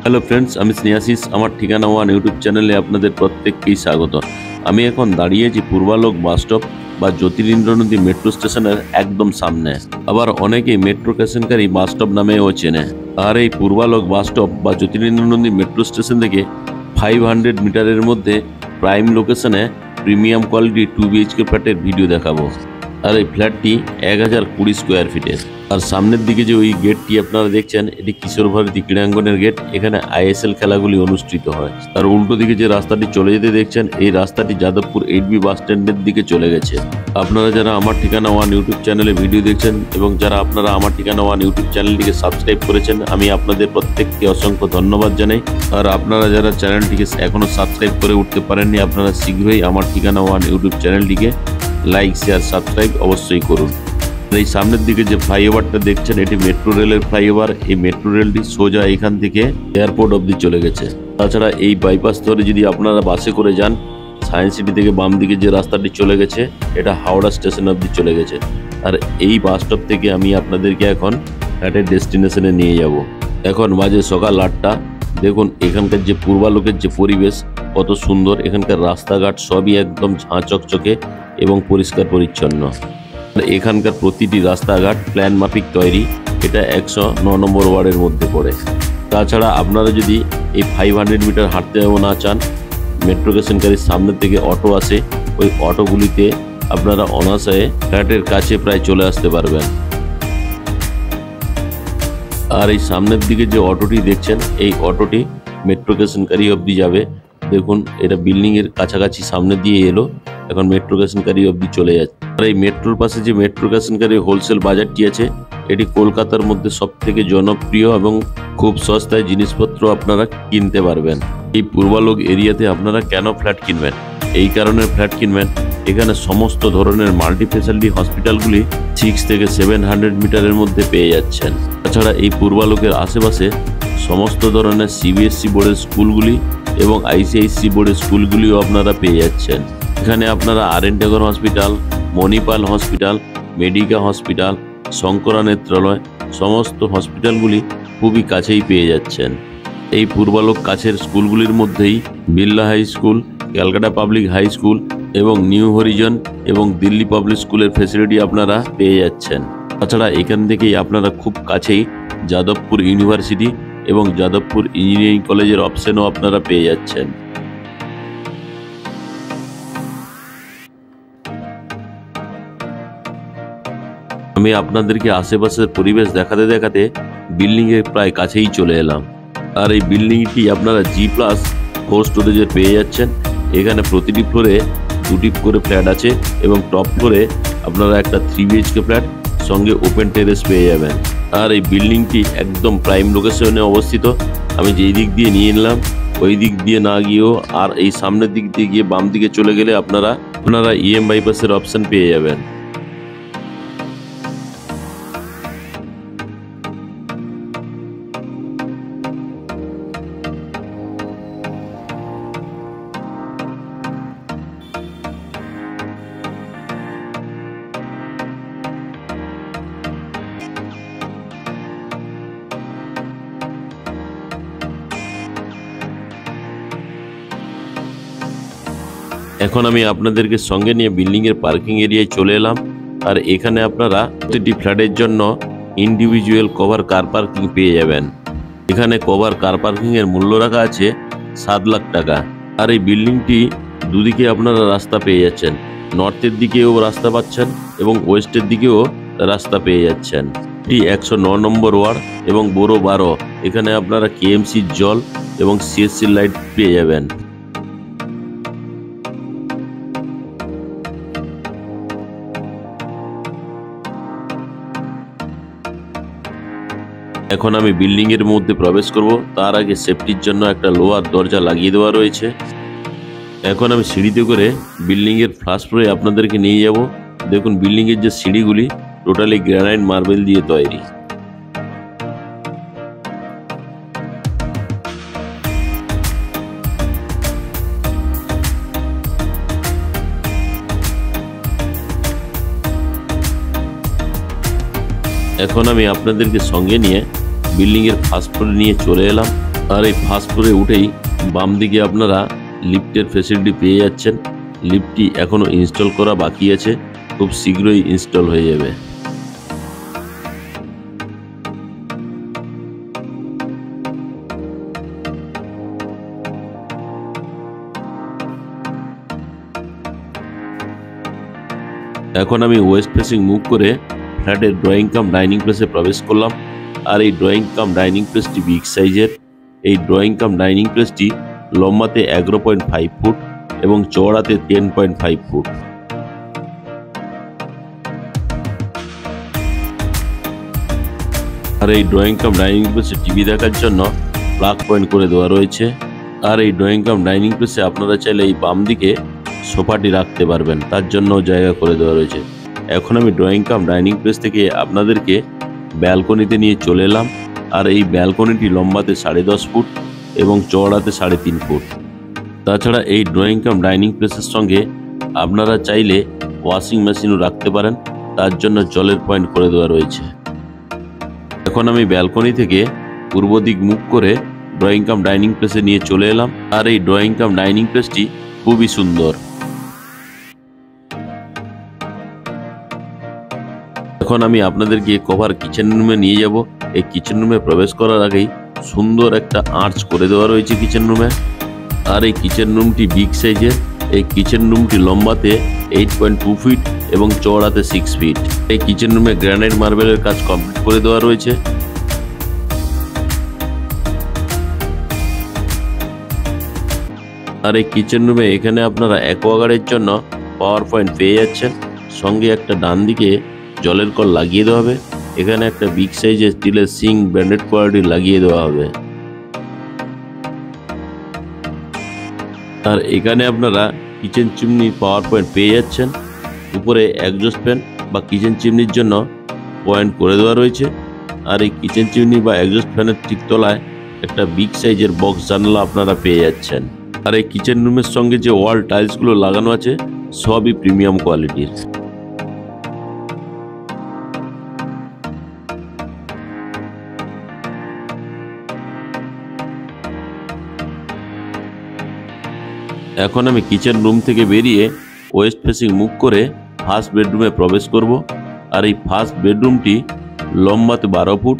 Hello friends, আমি স্নেহাশিস। আমার ঠিকানা ওয়ান ইউটিউব চ্যানেলে আপনাদের প্রত্যেককেই স্বাগত। আমি এখন দাঁড়িয়েছি পূর্বালোক বাস স্টপ বা জ্যোতিরিন্দ্র নদী মেট্রো স্টেশনের একদম সামনে। আবার অনেকেই মেট্রো স্টেশনকারী বাস স্টপ নামেও চেনে। আর এই পূর্বালোক বাস স্টপ বা জ্যোতিরিন্দ্র নদী মেট্রো স্টেশন থেকে 500 মিটারের মধ্যে প্রাইম লোকেশনে প্রিমিয়াম কোয়ালিটি 2 BHK ফ্ল্যাটের ভিডিও দেখাবো। আর এই ফ্ল্যাটটি 1020 স্কোয়ার ফিটের। আর সামনের দিকে যে ওই গেটটি আপনারা দেখছেন, এটি কিশোর ভারতী ক্রীড়াঙ্গনের গেট। এখানে ISL খেলাগুলি অনুষ্ঠিত হয়। আর উল্টো দিকে যে রাস্তাটি চলে যেতে দেখছেন, এই রাস্তাটি যাদবপুর 8B বাস স্ট্যান্ডের দিকে চলে গেছে। আপনারা যারা আমার ঠিকানা ওয়ান ইউটিউব চ্যানেলে ভিডিও দেখছেন এবং যারা আপনারা আমার ঠিকানা ওয়ান ইউটিউব চ্যানেলটিকে সাবস্ক্রাইব করেছেন, আমি আপনাদের প্রত্যেককে অসংখ্য ধন্যবাদ জানাই। আর আপনারা যারা চ্যানেলটিকে এখনো সাবস্ক্রাইব করে উঠতে পারেননি, আপনারা শীঘ্রই আমার ঠিকানা ওয়ান ইউটিউব চ্যানেলটিকে লাইক, শেয়ার, সাবস্ক্রাইব অবশ্যই করুন। এই সামনের দিকে যে ফ্লাইওভারটা দেখছেন, এটি মেট্রো রেলের ফ্লাইওভার। এই মেট্রো রেলটি সোজা এখান থেকে এয়ারপোর্ট অবধি চলে গেছে। তাছাড়া এই বাইপাস ধরে যদি আপনারা বাসে করে যান, সায়েন্স সিটি থেকে বাম দিকে যে রাস্তাটি চলে গেছে, এটা হাওড়া স্টেশন অবধি চলে গেছে। আর এই বাস স্টপ থেকে আমি আপনাদেরকে এখন ফ্ল্যাটের ডেস্টিনেশনে নিয়ে যাব। এখন বাজে সকাল 8টা। দেখুন এখানকার যে পূর্বালোকের যে পরিবেশ কত সুন্দর। এখানকার রাস্তাঘাট সবই একদম ঝাঁ চকচকে এবং পরিষ্কার পরিচ্ছন্ন। এখানকার প্রতিটি রাস্তাঘাট প্ল্যান মাফিক তৈরি। এটা 109 নম্বর ওয়ার্ডের মধ্যে পড়ে। তাছাড়া আপনারা যদি এই 500 মিটার হাঁটতেও না চান, মেট্রো স্টেশনকারীর সামনে থেকে অটো আসে, ওই অটোগুলিতে আপনারা অনায়াসে ফ্ল্যাটের কাছে প্রায় চলে আসতে পারবেন। আর এই সামনের দিকে যে অটোটি দেখছেন, এই অটোটি মেট্রো স্টেশনকারী অবধি যাবে। দেখুন এটা বিল্ডিংয়ের কাছাকাছি সামনে দিয়ে এলো, এখন মেট্রো স্টেশনকারী অবধি চলে যাচ্ছে। আর এই মেট্রোর পাশে যে মেট্রো স্টেশনকারী হোলসেল বাজারটি আছে, এটি কলকাতার মধ্যে সবথেকে জনপ্রিয় এবং খুব সস্তায় জিনিসপত্র আপনারা কিনতে পারবেন। এই পূর্বালোক এরিয়াতে আপনারা কেন ফ্ল্যাট কিনবেন? এই কারণে ফ্ল্যাট কিনবেন, এখানে সমস্ত ধরনের মাল্টি স্পেশালিটি হসপিটালগুলি 6 থেকে 700 মিটারের মধ্যে পেয়ে যাচ্ছেন। তাছাড়া এই পূর্বালোকের আশেপাশে সমস্ত ধরনের CBSE বোর্ডের স্কুলগুলি এবং ICISI বোর্ডের স্কুলগুলিও আপনারা পেয়ে যাচ্ছেন। এখানে আপনারা RN Tagore hospital, Manipal hospital, Medica hospital, Sankara Nethralaya সমস্ত হসপিটালগুলি খুবই কাছেই পেয়ে যাচ্ছেন। এই পূর্বালোক কাছের স্কুলগুলির মধ্যেই Birla high school, Calcutta public high school এবং নিউ হরিজন এবং দিল্লি পাবলিক স্কুলের ফ্যাসিলিটি আপনারা পেয়ে যাচ্ছেন। তাছাড়া এখান থেকেই আপনারা খুব কাছেই যাদবপুর ইউনিভার্সিটি এবং যাদবপুর ইঞ্জিনিয়ারিং কলেজের অপশনও আপনারা পেয়ে যাচ্ছেন। আমি আপনাদেরকে আশেপাশের পরিবেশ দেখাতে দেখাতে বিল্ডিংয়ের প্রায় কাছেই চলে এলাম। আর এই বিল্ডিংটি আপনারা G+4 স্টোরেজে পেয়ে যাচ্ছেন। এখানে প্রতিটি ফ্লোরে 2টি করে ফ্ল্যাট আছে এবং টপ ফ্লোরে আপনারা একটা 3 BHK ফ্ল্যাট সঙ্গে ওপেন টেরেস পেয়ে যাবেন। আর এই বিল্ডিংটি একদম প্রাইম লোকেশনে অবস্থিত। আমি যেই দিক দিয়ে নিয়ে নিলাম, ওই দিক দিয়ে না গিয়েও আর এই সামনের দিক দিয়ে গিয়ে বাম দিকে চলে গেলে আপনারা EM বাইপাসের অপশন পেয়ে যাবেন। এখন আমি আপনাদেরকে সঙ্গে নিয়ে বিল্ডিংয়ের পার্কিং এরিয়ায় চলে এলাম। আর এখানে আপনারা প্রতিটি ফ্ল্যাটের জন্য ইন্ডিভিজুয়াল কভার কার পার্কিং পেয়ে যাবেন। এখানে কভার কার পার্কিংয়ের মূল্য রাখা আছে 7 লাখ টাকা। আর এই বিল্ডিংটি দুদিকে আপনারা রাস্তা পেয়ে যাচ্ছেন। নর্থের দিকেও রাস্তা পাচ্ছেন এবং ওয়েস্টের দিকেও রাস্তা পেয়ে যাচ্ছেন। এটি 109 নম্বর ওয়ার্ড এবং বড় 12। এখানে আপনারা KMC জল এবং CSC লাইট পেয়ে যাবেন। এখন আমি বিল্ডিংয়ের মধ্যে প্রবেশ করব। তার আগে সেফটির জন্য একটা লোহার দরজা লাগিয়ে দেওয়া রয়েছে। এখন আমি সিঁড়িতে করে বিল্ডিংয়ের ফার্স্ট ফ্লোরে আপনাদেরকে নিয়ে যাব। দেখুন বিল্ডিংয়ের যে সিঁড়িগুলি টোটালি গ্রানাইট মার্বেল দিয়ে তৈরি। এখন আমি আপনাদেরকে সঙ্গে নিয়ে বিল্ডিংয়ের ফার্স্ট ফ্লোরে নিয়ে চলে এলাম। আর এই ফার্স্ট ফ্লোরে উঠেই বাম দিকে আপনারা লিফটের ফ্যাসিলিটি পেয়ে যাচ্ছেন। লিফটটি এখনো ইনস্টল করা বাকি আছে, খুব শীঘ্রই ইনস্টল হয়ে যাবে। এখন আমি ওয়েস্ট ফেসিং মুভ করে ফ্ল্যাটের ড্রয়িং কাম ডাইনিং প্লেসে প্রবেশ করলাম। আর এই ড্রয়িং কাম ডাইনিং প্লেসটি বিগ সাইজের। এই ড্রয়িং কাম ডাইনিং প্লেসটি লম্বাতে 11.5 ফুট এবং চওড়াতে 10.5 ফুট। আর এই ড্রয়িং কাম ডাইনিং প্লেসে টিভি দেখার জন্য প্লাগ পয়েন্ট করে দেওয়া রয়েছে। আর এই ড্রয়িং কাম ডাইনিং প্লেসে আপনারা চাইলে এই বাম দিকে সোফাটি রাখতে পারবেন, তার জন্য জায়গা করে দেওয়া রয়েছে। এখন আমি ড্রয়িং কাম ডাইনিং প্লেস থেকে আপনাদেরকে ব্যালকনিতে নিয়ে চলে এলাম। আর এই ব্যালকনিটি লম্বাতে 10.5 ফুট এবং চওড়াতে 3.5 ফুট। তাছাড়া এই ড্রয়িং কাম ডাইনিং প্লেসের সঙ্গে আপনারা চাইলে ওয়াশিং মেশিনও রাখতে পারেন, তার জন্য জলের পয়েন্ট করে দেওয়া রয়েছে। এখন আমি ব্যালকনি থেকে পূর্ব দিক মুখ করে ড্রয়িং কাম ডাইনিং প্লেসে নিয়ে চলে এলাম। আর এই ড্রয়িং কাম ডাইনিং প্লেসটি খুবই সুন্দর। এখন আমি আপনাদেরকে কভার কিচেন রুমে নিয়ে যাব। এই কিচেন রুমে প্রবেশ করার আগেই সুন্দর একটা আর্চ করে দেওয়া রয়েছে কিচেন রুমে। আর এই কিচেন রুমটি বিগ সাইজের। এই কিচেন রুমটি লম্বাতে 8.2 ফিট এবং চওড়াতে 6 ফিট। এই কিচেন রুমে গ্রানাইট মার্বেলের কাজ কমপ্লিট করে দেওয়া রয়েছে। আর এই কিচেন রুমে এখানে আপনারা অ্যাকোয়াগার্ডের জন্য পাওয়ার পয়েন্ট পেয়ে যাচ্ছেন। সঙ্গে একটা ডান দিকে জলের কল লাগিয়ে দেওয়া হবে। এখানে একটা বিগ সাইজের স্টিলের সিঙ্ক ব্র্যান্ডেড কোয়ালিটি লাগিয়ে দেওয়া হবে। আর এখানে আপনারা কিচেন চিমনি পাওয়ার পয়েন্ট পেয়ে যাচ্ছেন। উপরে এক্সজস্ট ফ্যান বা কিচেন চিমনির জন্য পয়েন্ট করে দেওয়া রয়েছে। আর এই কিচেন চিমনি বা এক্সজস্ট ফ্যানের ঠিক তলায় একটা বিগ সাইজের বক্স জানালা আপনারা পেয়ে যাচ্ছেন। আর এই কিচেন রুমের সঙ্গে যে ওয়াল টাইলসগুলো লাগানো আছে সবই প্রিমিয়াম কোয়ালিটির। এখন আমি কিচেন রুম থেকে বেরিয়ে ওয়েস্ট ফেসিং মুভ করে ফার্স্ট বেডরুমে প্রবেশ করব। আর এই ফার্স্ট বেডরুমটি লম্বাতে 12 ফুট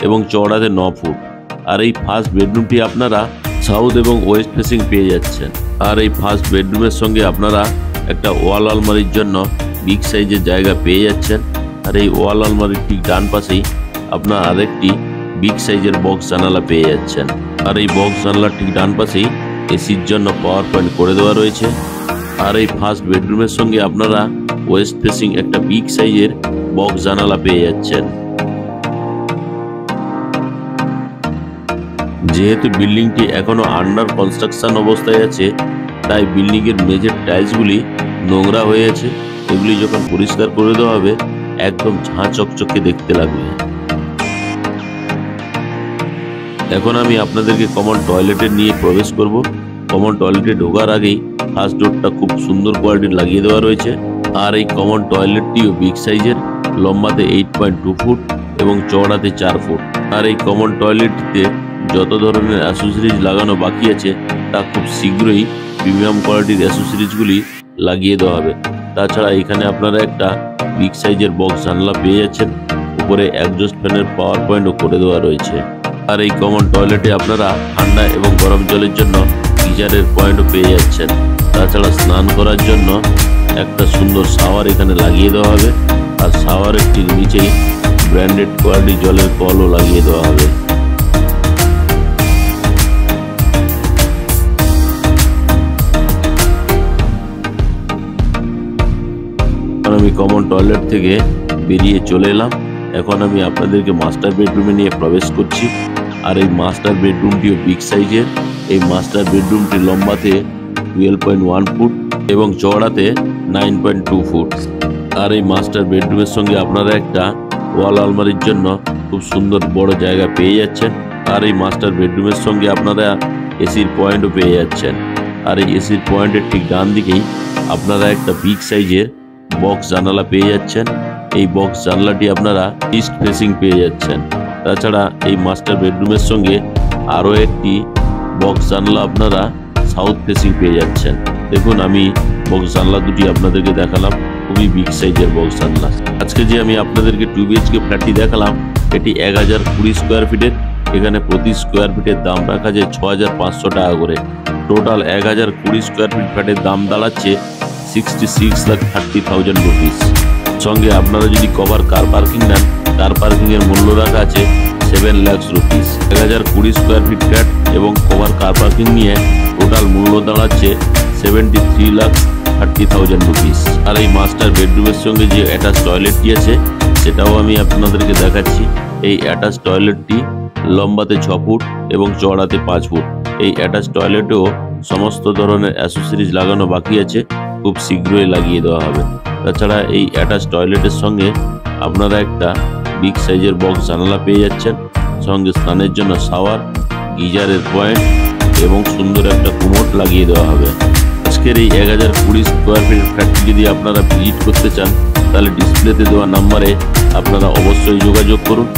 এবং চওড়াতে 9 ফুট। আর এই ফার্স্ট বেডরুমটি আপনারা সাউথ এবং ওয়েস্ট ফেসিং পেয়ে যাচ্ছেন। আর এই ফার্স্ট বেডরুমের সঙ্গে আপনারা একটা ওয়াল আলমারির জন্য বিগ সাইজের জায়গা পেয়ে যাচ্ছেন। আর এই ওয়াল আলমারির ঠিক ডান পাশেই আপনার আরেকটি বিগ সাইজের বক্স জানালা পেয়ে যাচ্ছেন। আর এই বক্স জানালার ঠিক ডান পাশেই এসির জন্য পাওয়ার পয়েন্ট করে দেওয়া রয়েছে। আর এই ফার্স্ট বেডরুমের সঙ্গে আপনারা ওয়েস্ট ফেসিং একটা বিগ সাইজের বক্স জানালা পেয়ে যাচ্ছেন। যেহেতু বিল্ডিংটি এখনো আন্ডার কনস্ট্রাকশন অবস্থায় আছে, তাই বিল্ডিং এর মেঝের টাইলসগুলি নোংরা হয়ে আছে। এগুলি যখন পরিষ্কার করে দেওয়া হবে একদম ঝাঁ চকচকে দেখতে লাগবে। এখন আমি আপনাদেরকে কমন টয়লেটে নিয়ে প্রবেশ করব। কমন টয়লেটে ঢোকার আগেই ফার্স্ট ডোরটা খুব সুন্দর কোয়ালিটির লাগিয়ে দেওয়া রয়েছে। আর এই কমন টয়লেটটিও বিগ সাইজের, লম্বাতে 8.2 ফুট এবং চওড়াতে 4 ফুট। আর এই কমন টয়লেটটিতে যত ধরনের অ্যাসেসরিজ লাগানো বাকি আছে তা খুব শীঘ্রই প্রিমিয়াম কোয়ালিটির অ্যাসেসরিজগুলি লাগিয়ে দেওয়া হবে। তাছাড়া এখানে আপনারা একটা বিগ সাইজের বক্স জানলা পেয়ে যাচ্ছেন। উপরে এক্সজস্ট ফ্যানের পাওয়ার পয়েন্টও করে দেওয়া রয়েছে। আর এই কমন টয়লেটে আপনারা ঠান্ডা এবং গরম জলের জন্য গিজারের পয়েন্টও পেয়ে যাচ্ছেন। তাছাড়া স্নান করার জন্য একটা সুন্দর শাওয়ার এখানে লাগিয়ে দেওয়া হবে। আর শাওয়ারের ঠিক নিচেই ব্র্যান্ডেড কোয়ালিটি জলের কলও লাগিয়ে দেওয়া হবে। আমি কমন টয়লেট থেকে বেরিয়ে চলে এলাম। এখন আমি আপনাদেরকে মাস্টার বেডরুমে নিয়ে প্রবেশ করছি। আর এই মাস্টার বেডরুমটিও বিগ সাইজের। এই মাস্টার বেডরুমটি লম্বাতে 12.1 ফুট এবং চওড়াতে 9.2 ফুট। আর এই মাস্টার বেডরুমের সঙ্গে আপনারা একটা ওয়াল আলমারির জন্য খুব সুন্দর বড় জায়গা পেয়ে যাচ্ছেন। আর এই মাস্টার বেডরুমের সঙ্গে আপনারা এসির পয়েন্টও পেয়ে যাচ্ছেন। আর এই এসির পয়েন্টের ঠিক ডান দিকেই আপনারা একটা বিগ সাইজের বক্স জানালা পেয়ে যাচ্ছেন। এই বক্স জানালাটি আপনারা ইস্ট ফেসিং পেয়ে যাচ্ছেন। তাছাড়া এই মাস্টার বেডরুমের সঙ্গে আরও একটি বক্স জানলা আপনারা সাউথ ফেসিং পেয়ে যাচ্ছেন। দেখুন আমি বক্স জানলা দুটি আপনাদেরকে দেখালাম, খুবই বিগ সাইজের বক্স জানলা। আজকে যে আমি আপনাদেরকে 2 BHK ফ্ল্যাটটি দেখালাম এটি 1020 স্কোয়ার ফিটের। এখানে প্রতি স্কোয়ার ফিটের দাম রাখা যায় 6500 টাকা করে। টোটাল 1020 স্কোয়ার ফিট ফ্ল্যাটের দাম দাঁড়াচ্ছে 66,30,000 রুপিস। সঙ্গে আপনারা যদি কভার কার পার্কিং নেন, কার পার্কিংয়ের মূল্য রাখা আছে 7 lakh rupees. 1020 square feet flat এবং কভার কার পার্কিং নিয়ে টোটাল মূল্য দাঁড়াচ্ছে 73,30,000 রুপিস। আর এই মাস্টার বেডরুমের সঙ্গে যে অ্যাটাচ টয়লেটটি আছে সেটাও আমি আপনাদেরকে দেখাচ্ছি। এই অ্যাটাচ টয়লেটটি লম্বাতে 6 ফুট এবং চওড়াতে 5 ফুট। এই অ্যাটাচ টয়লেটেও সমস্ত ধরনের অ্যাসেসরিজ লাগানো বাকি আছে, খুব শীঘ্রই লাগিয়ে দেওয়া হবে। তাছাড়া এই অ্যাটাচ টয়লেটের সঙ্গে আপনারা একটা বিগ সাইজের বক্স জানালা পেয়ে যাচ্ছেন, সঙ্গে স্নানের জন্য শাওয়ার, গিজারের পয়েন্ট এবং সুন্দর একটা কুমোড লাগিয়ে দেওয়া হবে। আজকের এই 1020 স্কোয়ার ফিট ফ্ল্যাটটি যদি আপনারা ভিজিট করতে চান তাহলে ডিসপ্লেতে দেওয়া নাম্বারে আপনারা অবশ্যই যোগাযোগ করুন।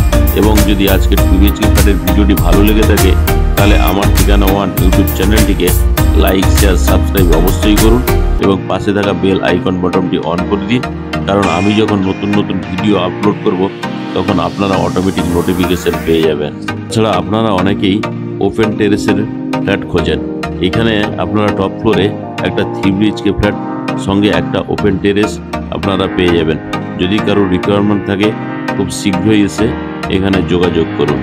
এবং যদি আজকের 2 BHK ফ্ল্যাটের ভিডিওটি ভালো লেগে থাকে তাহলে আমার ঠিকানা ওয়ান ইউটিউব চ্যানেলটিকে লাইক, শেয়ার, সাবস্ক্রাইব অবশ্যই করুন এবং পাশে থাকা বেল আইকন বাটনটি অন করে দিন, কারণ আমি যখন নতুন নতুন ভিডিও আপলোড করব তখন আপনারা অটোমেটিক নোটিফিকেশন পেয়ে যাবেন। এছাড়া আপনারা অনেকেই ওপেন টেরেসের ফ্ল্যাট খোঁজেন। এখানে আপনারা টপ ফ্লোরে একটা 3 BHK ফ্ল্যাট সঙ্গে একটা ওপেন টেরেস আপনারা পেয়ে যাবেন। যদি কারো রিকোয়ারমেন্ট থাকে খুব শীঘ্রই এসে এখানে যোগাযোগ করুন।